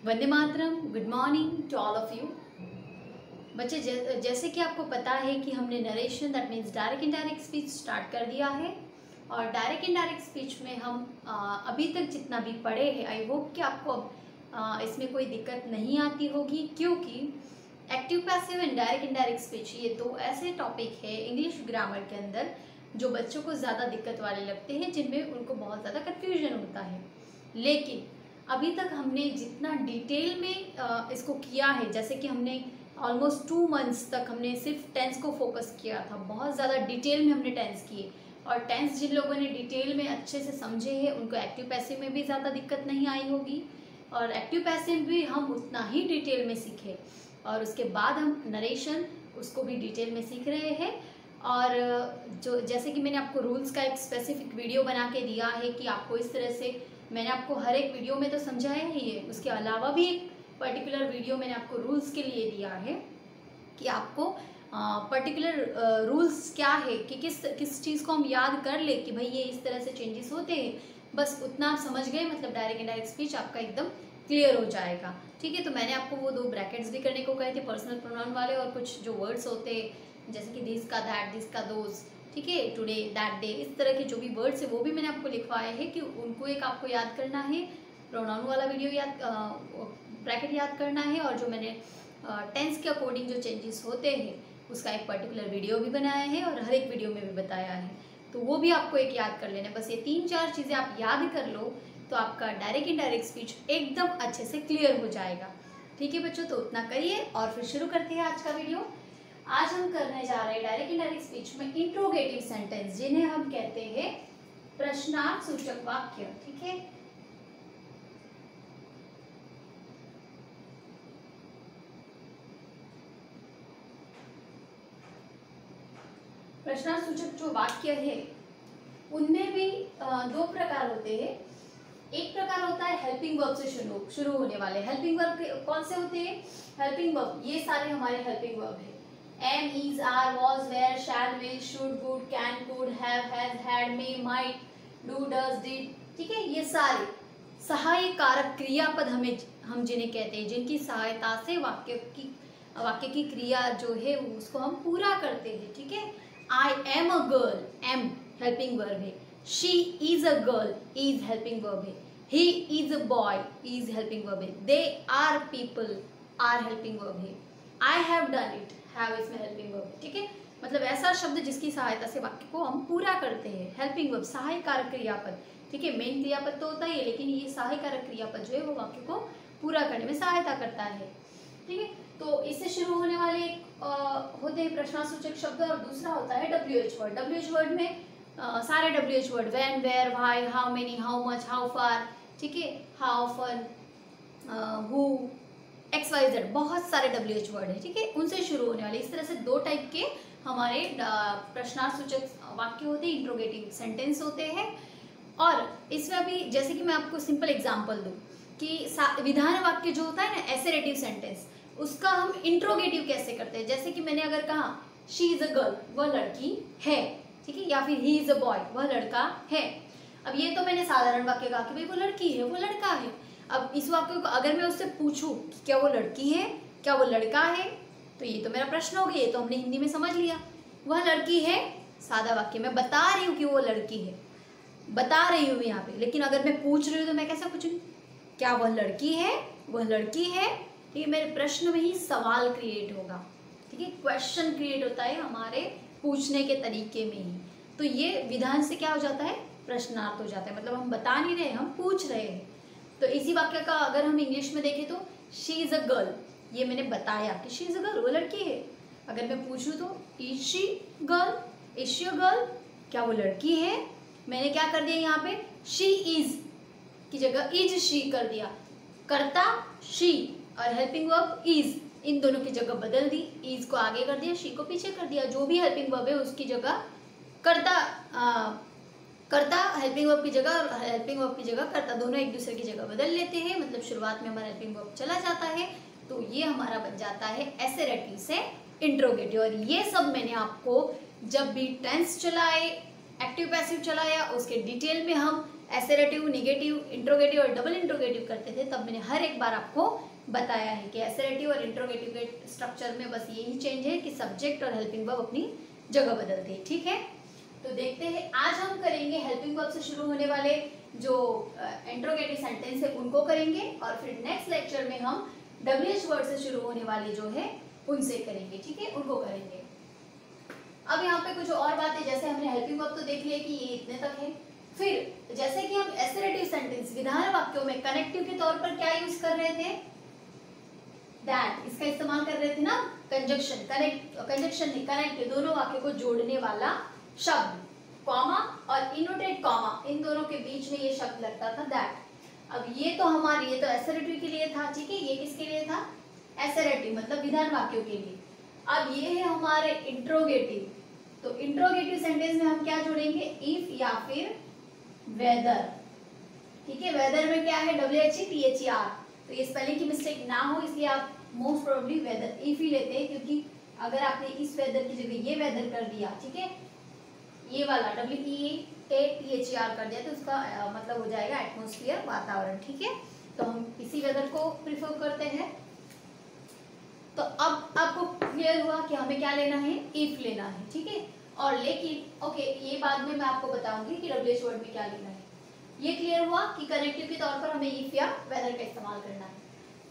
Vande Mataram. Good morning to all of you बच्चे। जैसे कि आपको पता है कि हमने narration that means direct indirect speech start कर दिया है। और डायरेक्ट इनडायरेक्ट स्पीच में हम अभी तक जितना भी पढ़े हैं, आई होप कि आपको अब इसमें कोई दिक्कत नहीं आती होगी, क्योंकि active passive and direct indirect speech ये दो ऐसे टॉपिक है इंग्लिश ग्रामर के अंदर जो बच्चों को ज़्यादा दिक्कत वाले लगते हैं, जिनमें उनको बहुत ज़्यादा कन्फ्यूजन होता है। लेकिन अभी तक हमने जितना डिटेल में इसको किया है, जैसे कि हमने ऑलमोस्ट 2 मंथ्स तक हमने सिर्फ टेंस को फोकस किया था, बहुत ज़्यादा डिटेल में हमने टेंस किए। और टेंस जिन लोगों ने डिटेल में अच्छे से समझे हैं उनको एक्टिव पैसिव में भी ज़्यादा दिक्कत नहीं आई होगी, और एक्टिव पैसिव भी हम उतना ही डिटेल में सीखे। और उसके बाद हम नरेशन उसको भी डिटेल में सीख रहे हैं। और जो जैसे कि मैंने आपको रूल्स का एक स्पेसिफिक वीडियो बना के दिया है कि आपको इस तरह से, मैंने आपको हर एक वीडियो में तो समझाया ही है, उसके अलावा भी एक पर्टिकुलर वीडियो मैंने आपको रूल्स के लिए दिया है कि आपको पर्टिकुलर रूल्स क्या है कि किस चीज़ को हम याद कर ले कि भाई ये इस तरह से चेंजेस होते हैं। बस उतना आप समझ गए, मतलब डायरेक्ट इनडायरेक्ट स्पीच आपका एकदम क्लियर हो जाएगा। ठीक है, तो मैंने आपको वो 2 ब्रैकेट्स भी करने को कहे थे, पर्सनल प्रोनाउन वाले, और कुछ जो वर्ड्स होते हैं जैसे कि दिस का दैट, दिस का दोज, ठीक है, टुडे, दैट डे, इस तरह के जो भी वर्ड्स है वो भी मैंने आपको लिखवाए हैं कि उनको एक आपको याद करना है, प्रोनाउन वाला वीडियो याद ब्रैकेट याद करना है, और जो मैंने टेंस के अकॉर्डिंग जो चेंजेस होते हैं उसका एक पर्टिकुलर वीडियो भी बनाया है और हर एक वीडियो में भी बताया है, तो वो भी आपको एक याद कर लेना है। बस ये 3-4 चीज़ें आप याद कर लो तो आपका डायरेक्ट इनडायरेक्ट स्पीच एकदम अच्छे से क्लियर हो जाएगा। ठीक है बच्चों, तो उतना करिए और फिर शुरू करते हैं आज का वीडियो। आज हम करने जा रहे हैं डायरेक्ट इनडायरेक्ट स्पीच में इंट्रोगेटिव सेंटेंस, जिन्हें हम कहते हैं प्रश्नार्थ सूचक वाक्य। ठीक है, प्रश्नार्थ सूचक जो वाक्य है उनमें भी 2 प्रकार होते हैं। एक प्रकार होता है हेल्पिंग वर्ब से शुरू होने वाले। हेल्पिंग वर्ब कौन से होते हैं? हेल्पिंग वर्ब ये सारे हमारे हेल्पिंग वर्ब है। Am, is, are, was, were, shall, will, should, would, can, could, have, has, had, may, might, do, does, did. ठीक है, ये सारे सहायक कारक क्रियापद हम जिन्हें कहते हैं, जिनकी सहायता से वाक्य की क्रिया जो है उसको हम पूरा करते हैं। ठीक है, I am a girl, am helping verb है। She is a girl, is helping verb है। He is a boy, is helping verb है। They are people, are helping verb है। I have done it, have इसमें helping verb है। ठीक है, मतलब ऐसा शब्द जिसकी सहायता से वाक्य को हम पूरा करते हैं, हेल्पिंग वर्ब, सहायक कारक क्रियापद। ठीक है, मेन क्रियापद तो होता ही है, लेकिन ये सहायक कारक क्रियापद जो है वो वाक्य को पूरा करने में सहायता करता है। ठीक है, तो इससे शुरू होने वाले होते हैं प्रश्नार्थसूचक शब्द, और दूसरा होता है WH वर्ड। WH वर्ड में सारे WH word, when, where, why, how many, how much, how far, ठीक है, हाउ ऑफन, हु, XYZ, बहुत सारे WH वर्ड है। ठीक है, उनसे शुरू होने वाले इस तरह से 2 टाइप के हमारे प्रश्नार्थसूचक वाक्य होते हैं, इंट्रोगेटिव सेंटेंस होते हैं। और इसमें अभी जैसे कि मैं आपको सिंपल एग्जांपल दूं कि विधान वाक्य जो होता है ना, एसेरेटिव सेंटेंस, उसका हम इंट्रोगेटिव कैसे करते हैं। जैसे कि मैंने अगर कहा शी इज अ गर्ल, वह लड़की है, ठीक है, या फिर ही इज अ बॉय, वह लड़का है। अब ये तो मैंने साधारण वाक्य कहा कि भाई वो लड़की है, वो लड़का है। अब इस वाक्य को अगर मैं उससे पूछूं कि क्या वो लड़की है, क्या वो लड़का है, तो ये तो मेरा प्रश्न हो गया, ये तो हमने हिंदी में समझ लिया। वह लड़की है, सादा वाक्य, मैं बता रही हूँ कि वो लड़की है, बता रही हूँ यहाँ पे। लेकिन अगर मैं पूछ रही हूँ तो मैं कैसा पूछूँ, क्या वह लड़की है, वह लड़की है। ठीक है, मेरे प्रश्न में ही सवाल क्रिएट होगा। ठीक है, क्वेश्चन क्रिएट होता है हमारे पूछने के तरीके में ही। तो ये विधान से क्या हो जाता है, प्रश्नार्थ हो जाता है, मतलब हम बता नहीं रहे, हम पूछ रहे हैं। तो इसी वाक्य का अगर हम इंग्लिश में देखें तो शी इज अ गर्ल, ये मैंने बताया कि शी इज अ गर्ल, वो लड़की है। अगर मैं पूछूं तो is she girl, is she a girl, क्या वो लड़की है। मैंने क्या कर दिया यहाँ पे, शी इज की जगह इज शी कर दिया, कर्ता शी और हेल्पिंग वर्ब इज, इन दोनों की जगह बदल दी, इज को आगे कर दिया, शी को पीछे कर दिया। जो भी हेल्पिंग वर्ब है उसकी जगह कर्ता हेल्पिंग वर्ब की जगह और हेल्पिंग वर्ब की जगह कर्ता, दोनों एक दूसरे की जगह बदल लेते हैं। मतलब शुरुआत में हमारा हेल्पिंग वर्ब चला जाता है, तो ये हमारा बन जाता है एसेरेटिव से इंट्रोगेटिव। और ये सब मैंने आपको जब भी टेंस चलाए, एक्टिव पैसिव चलाया, उसके डिटेल में हम एसेरेटिव, निगेटिव, इंट्रोगेटिव और डबल इंट्रोगेटिव करते थे, तब मैंने हर एक बार आपको बताया है कि एसेरेटिव और इंट्रोगेटिव के स्ट्रक्चर में बस यही चेंज है कि सब्जेक्ट और हेल्पिंग वर्ब अपनी जगह बदलते हैं। ठीक है, तो देखते हैं आज हम करेंगे हेल्पिंग वर्ब से शुरू होने वाले जो इंट्रोगेटिव सेंटेंस है उनको करेंगे, और फिर नेक्स्ट लेक्चर में हम WH वर्ड से शुरू होने वाले जो है उनसे करेंगे। ठीक है, उनको करेंगे। अब यहाँ पे कुछ और बातें, जैसे हमने हेल्पिंग वर्ब तो देख लिया कि ये इतने तक है। फिर जैसे कि हम एसेरेटिव सेंटेंस विधान वाक्यों में कनेक्टिव के तौर पर क्या यूज कर रहे थे, दैट, इसका इस्तेमाल कर रहे थे ना, कंजक्शन, कंजक्शन नहीं, कनेक्टिव, दोनों वाक्यों को जोड़ने वाला शब्द, कॉमा और इनोटेड कॉमा, इन दोनों के बीच में ये शब्द लगता था दैट। अब ये तो हमारे, ये तो एसेरेटिव के लिए था। ठीक है, ये किसके लिए था, एसेरेटिव मतलब विधान वाक्यों के लिए। अब ये है हमारे इंट्रोगेटिव, तो इंट्रोगेटिव सेंटेंस में हम क्या जोड़ेंगे, इफ या फिर वेदर। ठीक है, वेदर में क्या है, WHETHER, तो ये स्पेलिंग की मिस्टेक ना हो इसलिए आप मोस्ट प्रोबेबली वेदर इफ ही लेते हैं, क्योंकि अगर आपने इस वेदर की जगह ये वेदर कर दिया, ठीक है, ये वाला WEATHER कर दिया, तो उसका मतलब हो जाएगा एटमॉस्फेयर, वातावरण। ठीक है, तो हम इसी वेदर को प्रिफर करते हैं। तो अब आपको क्लियर हुआ कि हमें क्या लेना है, इफ लेना है। ठीक है, और लेकिन ओके, ये बाद में मैं आपको बताऊंगी कि WH वर्ड में क्या लेना है। ये क्लियर हुआ कि कनेक्टिव के तौर पर हमें इफ या वेदर का इस्तेमाल करना है।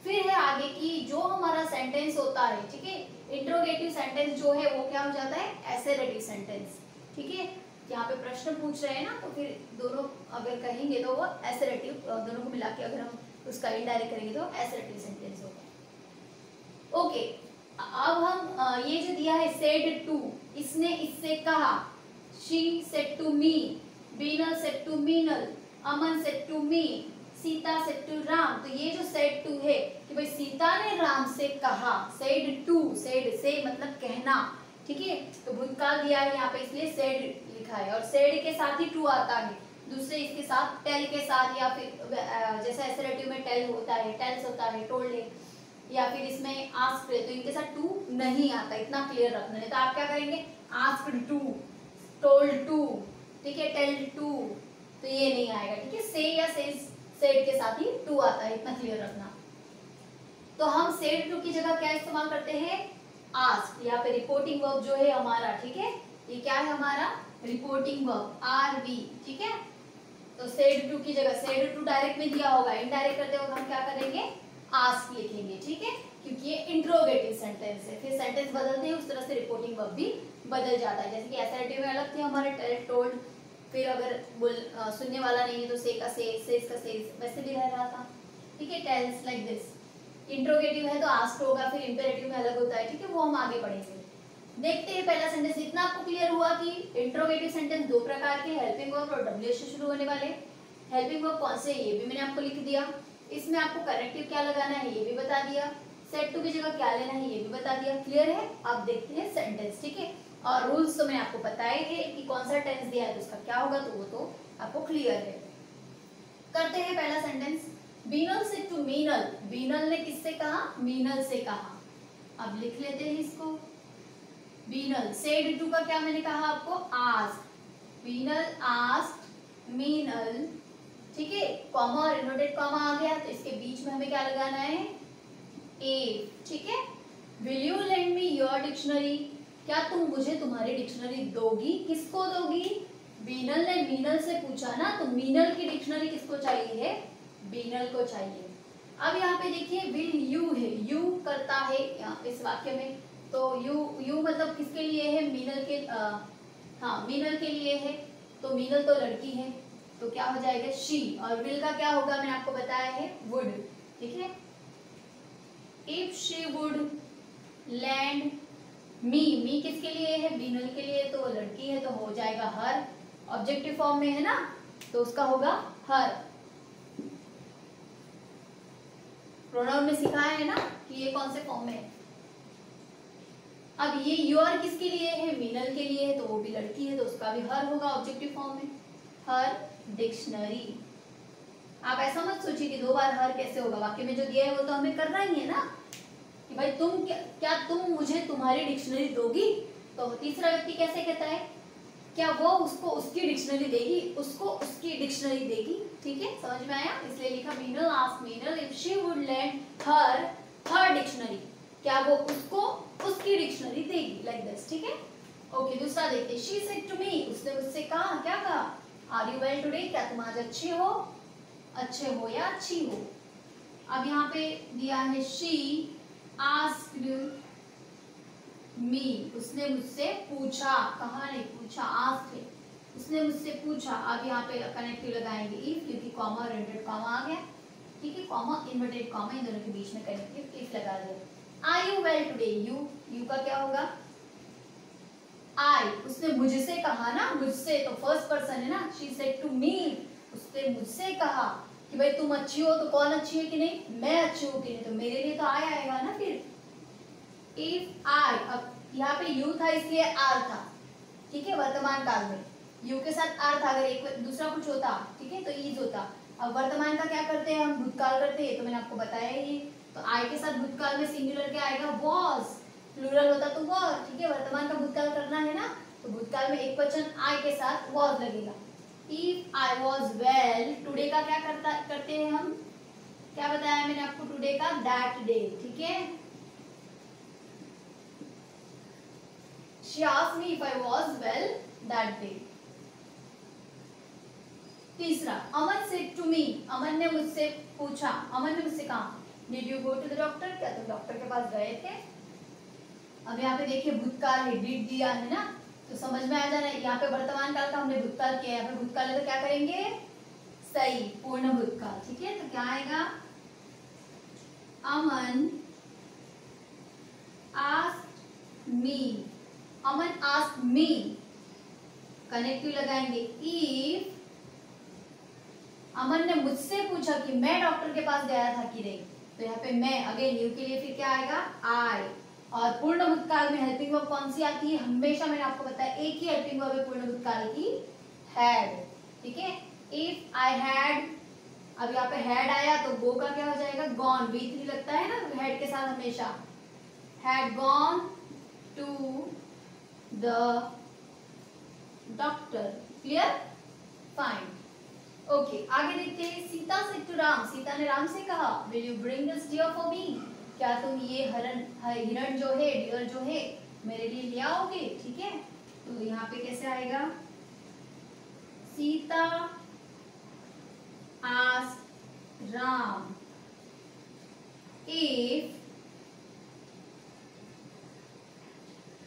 फिर है आगे की जो हमारा सेंटेंस होता है, ठीक है, इंट्रोगेटिव सेंटेंस जो है वो क्या हो जाता है, एसेरेटिव सेंटेंस। ठीक है, यहाँ पे प्रश्न पूछ रहे हैं ना, तो फिर दोनों अगर कहेंगे तो वो एसेरेटिव, दोनों को मिला के अगर हम उसका इनडायरेक्ट करेंगे तो एसेरेटिव सेंटेंस होगा। ओके, अब हम ये जो दिया है सेड टू, इसने इससे कहा, she said to me, Binal said to Meenal, Aman said to me, Sita said to Ram. तो ये जो सेड टू है कि भाई सीता ने राम से कहा, सेड टू, सेड से मतलब कहना। ठीक है, तो भूतकाल दिया है यहाँ पे इसलिए सेड लिखा है, और सेड के साथ ही टू आता है, दूसरे इसके साथ टेल के साथ, या फिर जैसा एसेरेटिव में टेल होता है, टेल्स होता है, टोल्ड है, या फिर इसमें आस्क्ड है, तो इनके साथ टू नहीं आता, इतना क्लियर रखना है। तो आप क्या करेंगे, आस्क्ड टू, टोल्ड टू, ठीक है, टेल्ड टू, तो ये नहीं आएगा। ठीक है, से या सेड के साथ ही टू आता है, इतना क्लियर रखना। तो हम सेड टू की जगह क्या इस्तेमाल करते हैं, आस्क। यहाँ पे रिपोर्टिंग वर्ब जो है हमारा, ठीक है, ये क्या है हमारा, रिपोर्टिंग वर्ब, RV। ठीक है, तो सेड टू की जगह, सेड टू डायरेक्ट में दिया होगा, इनडायरेक्ट करते वक्त हम क्या करेंगे, आस्क लिखेंगे। ठीक है, क्योंकि ये इंट्रोगेटिव सेंटेंस है, फिर सेंटेंस बदलते हैं उस तरह से रिपोर्टिंग वर्ब भी बदल जाता है। जैसे कि एसेरेटिव में अलग थे हमारे टेल, टोल्ड, फिर अगर सुनने वाला नहीं है तो से का सेज का सेज, वैसे भी रह रहा था। ठीक है, टेल्स लाइक दिस। इंट्रोगेटिव है तो आस्क्ड होगा, फिर इंपेरेटिव में अलग होता है। ठीक है, वो हम आगे पढ़ेंगे। देखते हैं पहला सेंटेंस। इतना आपको क्लियर हुआ कि इंट्रोगेटिव सेंटेंस दो प्रकार के, हेल्पिंग वर्ब और WH से शुरू होने वाले। हेल्पिंग वर्ब कौन से, ये भी मैंने आपको लिख दिया। इसमें आपको कनेक्टिव क्या लगाना है ये भी बता दिया, सेड टू की जगह क्या लेना है ये भी बता दिया। क्लियर है, अब देखते हैं सेंटेंस। ठीक है, और रूल्स तो मैंने आपको बताए हैं कि कौन सा टेंस दिया है तो उसका क्या होगा, तो वो तो आपको क्लियर है। करते हैं पहला सेंटेंस। बीनल से टू मीनल, बीनल ने किससे कहा, मीनल से कहा। अब लिख लेते हैं इसको, बीनल। सेड टू का क्या मैंने कहा आपको, आस्क्ड, बीनल आस्क्ड मीनल। ठीक है, कॉमा और इनवर्टेड कॉमा आ गया, तो इसके बीच में हमें क्या लगाना है, ए। ठीक है, will you lend me your dictionary, क्या तुम मुझे तुम्हारी डिक्शनरी दोगी, किसको दोगी, बीनल ने मीनल से पूछा ना, तो मीनल की डिक्शनरी किसको चाहिए है, बीनल को चाहिए। अब यहाँ पे देखिए विल यू है, यू करता है इस वाक्य में, तो यू मतलब किसके लिए है, मीनल के, हाँ मीनल के लिए है, तो मीनल तो लड़की है, तो क्या हो जाएगा शी, और विल का क्या होगा मैंने आपको बताया है, वुड। ठीक है, इफ शी वुड लैंड मी किसके लिए है, बीनल के लिए, तो लड़की है, तो हो जाएगा हर, ऑब्जेक्टिव फॉर्म में है ना, तो उसका होगा हर। प्रोनाउन में सिखाया है ना कि ये कौन से फॉर्म में है। अब ये योर किसके लिए है, मीनल के लिए है, तो वो भी लड़की है, तो उसका भी हर होगा ऑब्जेक्टिव फॉर्म में, हर डिक्शनरी। आप ऐसा मत सोचिए कि दो बार हर कैसे होगा, वाक्य में जो दिया है वो तो हमें करना ही है ना, कि भाई क्या तुम मुझे तुम्हारी डिक्शनरी दोगी, तो तीसरा व्यक्ति कैसे कहता है, क्या वो उसको उसकी डिक्शनरी देगी, उसको उसकी डिक्शनरी देगी। ठीक है, समझ में आया? इसलिए लिखा Meenal asked Meenal if she would lend her dictionary, क्या वो उसको उसकी डिक्शनरी देगी, लाइक दिस। ठीक है, ओके। दूसरा देखते हैं, शी सेड टू मी, उसने मुझसे कहा, क्या कहा? आर यू वेल टुडे, क्या तुम आज अच्छे हो, अच्छे हो या अच्छी हो। अब यहाँ पे दिया है शी आस्क्ड मी, उसने मुझसे पूछा, कहा नहीं पूछा, आस्क्ड है, उसने मुझसे पूछा। अब यहाँ पे कनेक्टिव लगाएंगे इफ, क्योंकि कॉमा और इन्वर्टेड कॉमा आ गया। ठीक है, कॉमा इन्वर्टेड कॉमा इन दोनों के बीच में कनेक्टिव इफ लगा दिया। Are you well today, you का क्या होगा? आई, उसने मुझसे कहा ना, मुझसे तो फर्स्ट पर्सन है ना, शी सेड टू मी, उसने मुझसे कहा कि भाई तुम अच्छी हो, तो कौन अच्छी है कि नहीं? मैं अच्छी हूँ कि नहीं, तो मेरे लिए तो आई आएगा ना फिर। इफ आई, अब यहाँ पे यू था इसलिए आर था। ठीक है, वर्तमान काल में यू के साथ आर था, अगर एक दूसरा कुछ होता, ठीक है, तो इज होता। अब वर्तमान का क्या करते हैं हम? भूतकाल करते हैं, तो मैंने आपको बताया ही। तो आई के साथ भूतकाल में सिंगुलर क्या आएगा? वॉज, प्लूरल होता तो वॉज। ठीक है, वर्तमान का भूतकाल करना है ना, तो भूतकाल में एक वचन आई के साथ वॉज लगेगा। If I was well, today का क्या करते हैं हम? क्या बताया मैंने आपको? टुडे का दैट डे। ठीक है, she asked me if I was well that day. तीसरा, अमन said to me, अमन ने मुझसे पूछा, अमन ने मुझसे कहा, did you go to the doctor, क्या तुम डॉक्टर के पास गए थे? अब यहाँ पे देखिए भूतकाल है, did दिया है ना, तो समझ में आ जा रहा है। यहाँ पे वर्तमान काल का हमने भूतकाल किया है, यहाँ पे भूतकाल है तो क्या करेंगे? सही, पूर्ण भूतकाल। ठीक है, तो क्या आएगा? अमन asked me, अमन asked me, कनेक्टिव लगाएंगे इफ, अमन ने मुझसे पूछा कि मैं डॉक्टर के पास गया था कि नहीं, तो यहाँ पे मैं, अगेन यू के लिए फिर क्या आएगा? आई। और पूर्ण भूतकाल में हेल्पिंग वर्ब कौन सी आती है? हमेशा मैंने आपको बताया एक ही हेल्पिंग वर्ब है पूर्ण भूतकाल की, हैड। ठीक है, इफ आई हैड, अब यहाँ पे हैड आया तो गो का क्या हो जाएगा? गॉन, V3 लगता है ना हैड के साथ हमेशा, had gone to the doctor. Clear? Fine, okay. आगे देखते हैं, सीता से टू राम, सीता ने राम से कहा, will you bring this dear for me, क्या तुम ये हिरण जो है, डियर जो है, मेरे लिए ले आओगे। ठीक है, तो यहाँ पे कैसे आएगा? Sita asked Ram if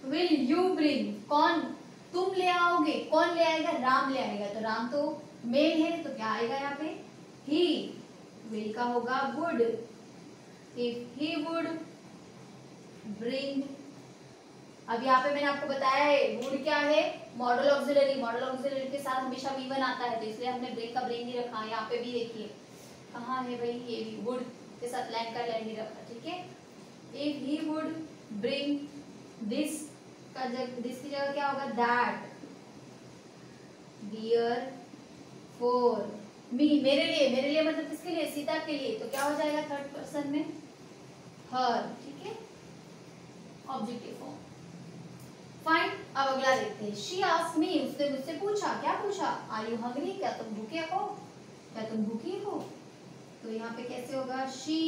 will you bring, कौन? तुम ले आओगे, कौन ले आएगा? राम ले आएगा, तो राम तो मेल है, तो क्या आएगा यहाँ पे? ही, विल का होगा would, if he would bring. अब यहाँ पे मैंने आपको बताया है वुड क्या है? मॉडल ऑक्सिलरी, मॉडल ऑक्सिलरी के साथ हमेशा V1 आता है, तो इसलिए हमने ब्रिंग का ब्रिंग ही रखा। यहाँ पे भी देखिए कहाँ है भाई, ये भी वुड के साथ लैंड का लैंड ही रखा। ठीक है, if he would bring this का दिस की जगह क्या होगा? दैट डियर फॉर मी, मेरे लिए, मेरे लिए मतलब किसके लिए? सीता के लिए, तो क्या हो जाएगा थर्ड पर्सन में? हर। ठीक है, ऑब्जेक्टिव फॉर्म। फाइन, अब अगला देखते हैं, शी आस्क्ड मी, उसने मुझसे पूछा, क्या पूछा? आर यू हंग्री, क्या तुम भूखे हो, क्या तुम भूखी हो। तो यहाँ पे कैसे होगा? शी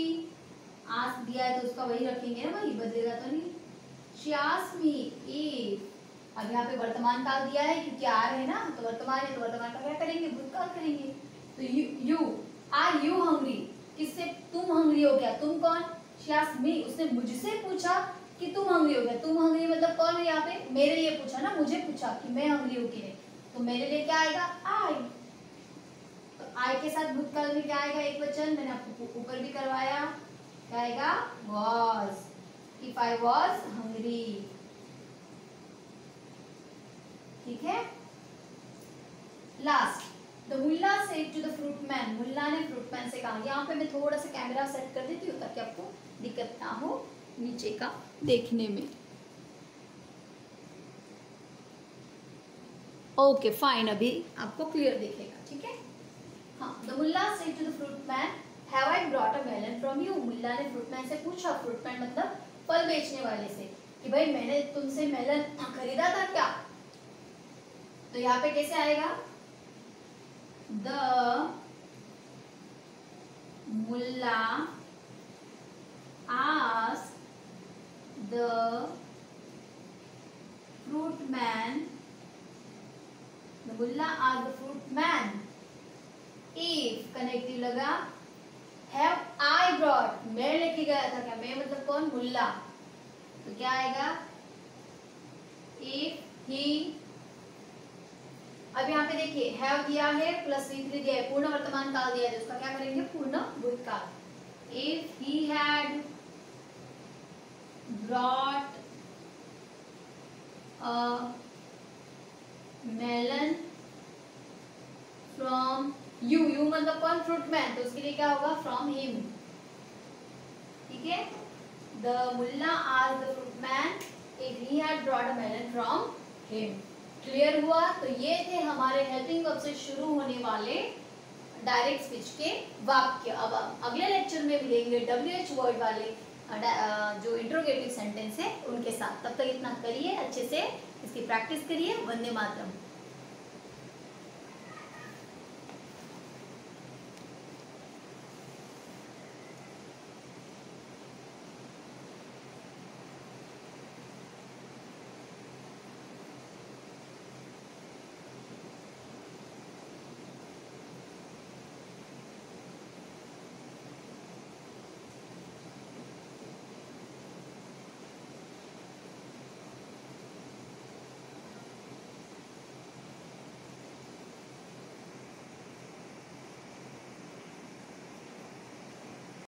आस्क्ड दिया है तो उसका वही रखेंगे ना भाई, बदलेगा तो नहीं। शी आस्क्ड मी इफ, अब यहाँ पे वर्तमान काल दिया है क्योंकि आर है ना, तो वर्तमान है, तो वर्तमान का क्या करेंगे? भूतकाल करेंगे। तो यू, आर यू हंग्री, किससे? तुम हंग्री हो क्या? तुम कौन? शी आस्क्ड मी, उसने मुझसे पूछा कि तुम हंग्री हो क्या? तुम हंग्री मतलब कौन है यहाँ पे? मेरे लिए पूछा ना, मुझे पूछा कि मैं हंग्री हूँ कि नहीं, तो मेरे लिए क्या आएगा? आई। तो आई के साथ भूतकाल में क्या आएगा? एक वचन, मैंने आपको ऊपर भी करवाया, क्या आएगा? Was, if I was hungry. ठीक है, last, the mullah said to the fruitman, मुल्ला ने फ्रूटमैन से कहा। यहाँ पे मैं थोड़ा सा कैमरा सेट कर देती हूँ ताकि आपको दिक्कत ना हो नीचे का देखने में। ओके फाइन, अभी आपको क्लियर दिखेगा। ठीक है, हाँ। The mullah said to the fruitman, have I brought a melon from you, मुल्ला ने फ्रूटमैन से पूछा, फ्रूटमैन मतलब फल बेचने वाले से, कि भाई मैंने तुमसे मेलन खरीदा था क्या? तो यहाँ पे कैसे आएगा, the mullah asked the fruit man, the mullah asked the fruit man if connective लगा, हैव आई ब्रॉट, मैं लेके गया था क्या, मैं मतलब कौन, मुल्ला, तो क्या आएगा, इफ ही, अब यहाँ पे देखिए हैव दिया है प्लस V3 दिया है, पूर्ण वर्तमान काल दिया है, उसका क्या करेंगे, पूर्ण भूतकाल, if he had brought a melon from you, you मतलब कौन, फ्रूट मैन, तो उसके लिए क्या होगा, फ्रॉम हिम, ठीक है, the mullah asked the fruit man if he had brought a melon from him. Clear हुआ। तो ये थे हमारे हेल्पिंग वर्ब से शुरू होने वाले डायरेक्ट स्पीच के वाक्य। अब अगले लेक्चर में मिलेंगे WH वर्ड वाले जो इंट्रोगेटिव सेंटेंस है उनके साथ। तब तक इतना करिए, अच्छे से इसकी प्रैक्टिस करिए। वंदे मातरम।